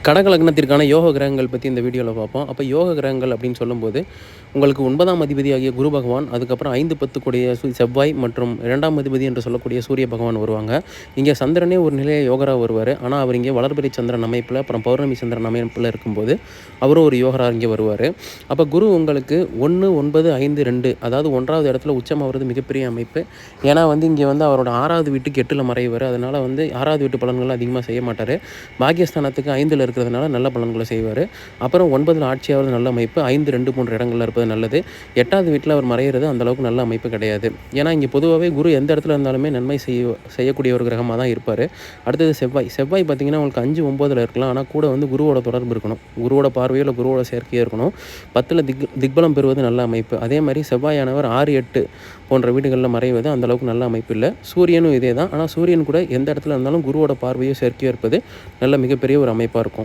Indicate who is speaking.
Speaker 1: கடக லக்னத்திற்கான யோக கிரகங்கள் பற்றி இந்த வீடியோவில் பார்ப்போம். அப்போ யோக கிரகங்கள் அப்படின்னு சொல்லும்போது உங்களுக்கு 9ஆம் அதிபதியாகிய குரு பகவான், அதுக்கப்புறம் 5 10 கூடிய செவ்வாய் மற்றும் 2ஆம் அதிபதி என்று சொல்லக்கூடிய சூரிய பகவான் வருவாங்க. இங்கே சந்திரனே ஒரு நிலைய யோகராக வருவார். ஆனால் அவர் இங்கே வளர்பிறை சந்திரன் அமைப்பில், அப்புறம் பௌர்ணமி சந்திரன் அமைப்பில் இருக்கும்போது அவரும் ஒரு யோகராக இங்கே வருவார். அப்போ குரு உங்களுக்கு 1 9 5 2 அதாவது 1வது இடத்துல உச்சமாகிறது மிகப்பெரிய அமைப்பு. ஏன்னா இங்கே அவரோட 6வது வீட்டுக்கு 8ல் மறைவார். அதனால் 6வது வீட்டு பலன்கள் அதிகமாக செய்ய மாட்டார். பாக்கியஸ்தானத்துக்கு 5ல் இருக்கிறதுனால நல்ல பலன்களை செய்வார். அப்புறம் 9ல் ஆட்சியாவது நல்ல அமைப்பு. 5 2 3 இடங்களில் இருப்பது நல்லது. 8வது வீட்டில் அவர் மறைகிறது அந்தளவுக்கு நல்ல அமைப்பு கிடையாது. ஏன்னா இங்கே பொதுவாகவே குரு எந்த இடத்துல இருந்தாலுமே நன்மை செய்யக்கூடிய ஒரு கிரகமாக தான் இருப்பார். அடுத்தது செவ்வாய் பார்த்திங்கன்னா உங்களுக்கு 5 9ல் இருக்கலாம். ஆனால் கூட குருவோட தொடர்பு இருக்கணும். குருவோட பார்வையோ இல்லை குருவோட சேர்க்கையோ இருக்கணும். 10ல் திக்பலம் பெறுவது நல்ல அமைப்பு. அதே மாதிரி செவ்வாயானவர் 6 8 போன்ற வீடுகளில் மறைவது அந்தளவுக்கு நல்ல அமைப்பு இல்லை. சூரியனும் இதே தான். ஆனால் சூரியன் கூட எந்த இடத்துல இருந்தாலும் குருவோட பார்வையோ சேர்க்கையோ இருப்பது நல்ல மிகப்பெரிய ஒரு அமைப்பாக இருக்கும்.